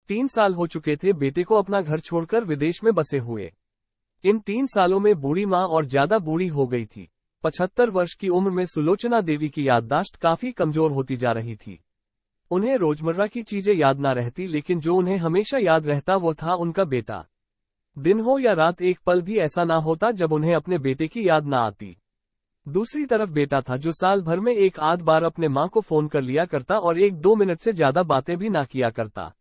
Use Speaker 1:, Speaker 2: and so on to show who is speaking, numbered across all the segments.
Speaker 1: 3 साल हो चुके थे बेटे को अपना घर छोड़कर विदेश में बसे हुए। इन 3 सालों में बूढ़ी माँ और ज्यादा बूढ़ी हो गई थी। 75 वर्ष की उम्र में सुलोचना देवी की याददाश्त काफी कमजोर होती जा रही थी। उन्हें रोजमर्रा की चीजें याद ना रहती, लेकिन जो उन्हें हमेशा याद रहता वो था उनका बेटा। दिन हो या रात, एक पल भी ऐसा ना होता जब उन्हें अपने बेटे की याद ना आती। दूसरी तरफ बेटा था जो साल भर में एक आध बार अपने माँ को फोन कर लिया करता और 1-2 मिनट से ज्यादा बातें भी ना किया करता।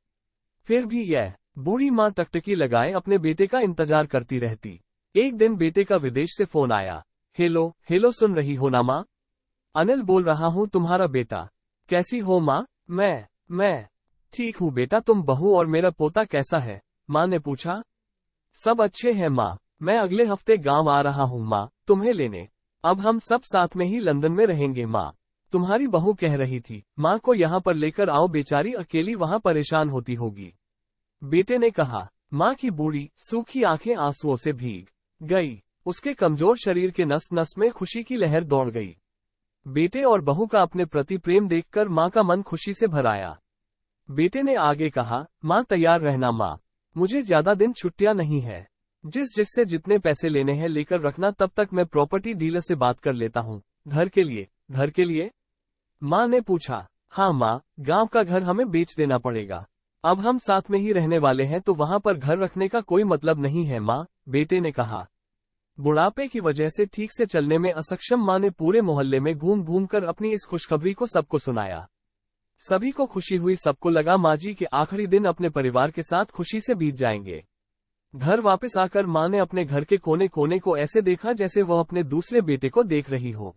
Speaker 1: फिर भी यह बूढ़ी माँ टकटकी लगाए अपने बेटे का इंतजार करती रहती। एक दिन बेटे का विदेश से फोन आया। हेलो हेलो, सुन रही हो ना माँ? अनिल बोल रहा हूँ, तुम्हारा बेटा। कैसी हो माँ? मैं ठीक हूँ बेटा, तुम बहू और मेरा पोता कैसा है? माँ ने पूछा। सब अच्छे हैं माँ, मैं अगले हफ्ते गांव आ रहा हूँ माँ, तुम्हें लेने। अब हम सब साथ में ही लंदन में रहेंगे माँ। तुम्हारी बहू कह रही थी माँ को यहाँ पर लेकर आओ, बेचारी अकेली वहाँ परेशान होती होगी। बेटे ने कहा। माँ की बूढ़ी सूखी आंखें आंसुओं से भीग गई। उसके कमजोर शरीर के नस नस में खुशी की लहर दौड़ गई। बेटे और बहू का अपने प्रति प्रेम देखकर माँ का मन खुशी से भर आया। बेटे ने आगे कहा, माँ तैयार रहना माँ, मुझे ज्यादा दिन छुट्टियां नहीं है। जिससे जितने पैसे लेने हैं लेकर रखना, तब तक मैं प्रॉपर्टी डीलर से बात कर लेता हूँ। घर के लिए? घर के लिए? माँ ने पूछा। हाँ माँ, गांव का घर हमें बेच देना पड़ेगा। अब हम साथ में ही रहने वाले हैं तो वहाँ पर घर रखने का कोई मतलब नहीं है माँ, बेटे ने कहा। बुढ़ापे की वजह से ठीक से चलने में असक्षम माँ ने पूरे मोहल्ले में घूम घूम कर अपनी इस खुशखबरी को सबको सुनाया। सभी को खुशी हुई, सबको लगा माँ जी के आखिरी दिन अपने परिवार के साथ खुशी से बीत जाएंगे। घर वापस आकर माँ ने अपने घर के कोने कोने को ऐसे देखा जैसे वह अपने दूसरे बेटे को देख रही हो।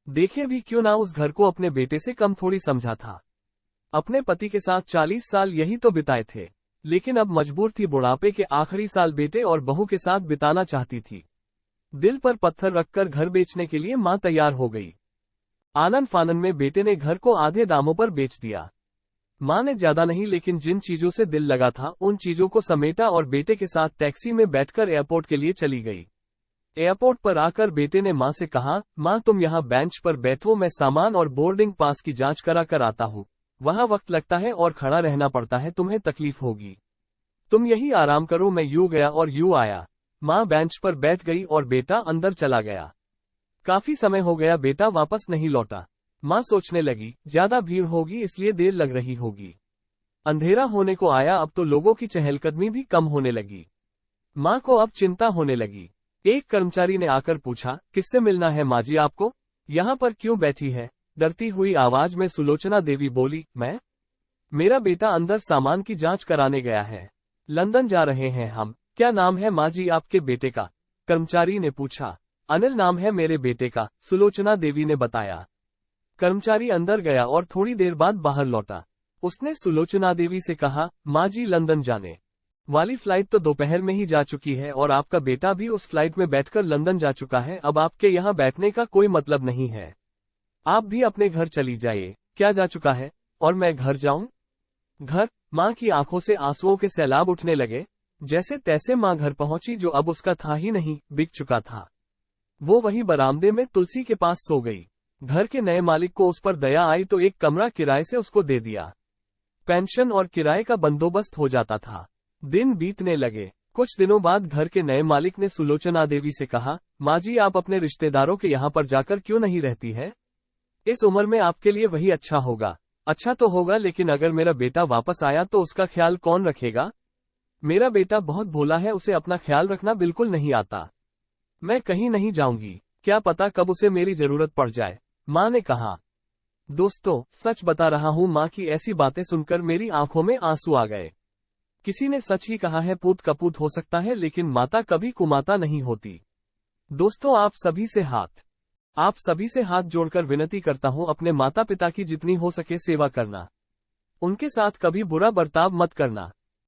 Speaker 1: देखे भी क्यों ना, उस घर को अपने बेटे से कम थोड़ी समझा था। अपने पति के साथ 40 साल यही तो बिताए थे, लेकिन अब मजबूर थी बुढ़ापे के आखिरी साल बेटे और बहू के साथ बिताना चाहती थी। दिल पर पत्थर रखकर घर बेचने के लिए माँ तैयार हो गई। आनन फानन में बेटे ने घर को आधे दामों पर बेच दिया। माँ ने ज्यादा नहीं, लेकिन जिन चीजों से दिल लगा था उन चीजों को समेटा और बेटे के साथ टैक्सी में बैठकर एयरपोर्ट के लिए चली गई। एयरपोर्ट पर आकर बेटे ने माँ से कहा, माँ तुम यहाँ बेंच पर बैठो, मैं सामान और बोर्डिंग पास की जांच करा कर आता हूँ। वहाँ वक्त लगता है और खड़ा रहना पड़ता है, तुम्हें तकलीफ होगी। तुम यही आराम करो। मैं यूं गया और यूं आया। माँ बेंच पर बैठ गई और बेटा अंदर चला गया। काफी समय हो गया, बेटा वापस नहीं लौटा। माँ सोचने लगी, ज्यादा भीड़ होगी इसलिए देर लग रही होगी। अंधेरा होने को आया, अब तो लोगों की चहलकदमी भी कम होने लगी। माँ को अब चिंता होने लगी। एक कर्मचारी ने आकर पूछा, किससे मिलना है माँ जी आपको? यहाँ पर क्यों बैठी है? डरती हुई आवाज में सुलोचना देवी बोली, मैं? मेरा बेटा अंदर सामान की जांच कराने गया है। लंदन जा रहे हैं हम। क्या नाम है माँ जी आपके बेटे का? कर्मचारी ने पूछा। अनिल नाम है मेरे बेटे का, सुलोचना देवी ने बताया। कर्मचारी अंदर गया और थोड़ी देर बाद बाहर लौटा। उसने सुलोचना देवी से कहा, माँ जी लंदन जाने वाली फ्लाइट तो दोपहर में ही जा चुकी है और आपका बेटा भी उस फ्लाइट में बैठकर लंदन जा चुका है। अब आपके यहाँ बैठने का कोई मतलब नहीं है। आप भी अपने घर चली जाइए। क्या जा चुका है और मैं घर जाऊं? घर? माँ की आंखों से आंसुओं के सैलाब उठने लगे। जैसे तैसे माँ घर पहुंची, जो अब उसका था ही नहीं, बिक चुका था। वो वही बरामदे में तुलसी के पास सो गई। घर के नए मालिक को उस पर दया आई तो एक कमरा किराए से उसको दे दिया। पेंशन और किराए का बंदोबस्त हो जाता था। दिन बीतने लगे। कुछ दिनों बाद घर के नए मालिक ने सुलोचना देवी से कहा, माँ जी आप अपने रिश्तेदारों के यहाँ पर जाकर क्यों नहीं रहती है? इस उम्र में आपके लिए वही अच्छा होगा। अच्छा तो होगा, लेकिन अगर मेरा बेटा वापस आया तो उसका ख्याल कौन रखेगा? मेरा बेटा बहुत भोला है, उसे अपना ख्याल रखना बिल्कुल नहीं आता। मैं कहीं नहीं जाऊंगी, क्या पता कब उसे मेरी जरूरत पड़ जाए, माँ ने कहा। दोस्तों, सच बता रहा हूँ, माँ की ऐसी बातें सुनकर मेरी आंखों में आंसू आ गए। किसी ने सच ही कहा है, पूत कपूत हो सकता है लेकिन माता कभी कुमाता नहीं होती। दोस्तों, आप सभी से हाथ जोड़कर विनती करता हूँ, अपने माता पिता की जितनी हो सके सेवा करना। उनके साथ कभी बुरा बर्ताव मत करना।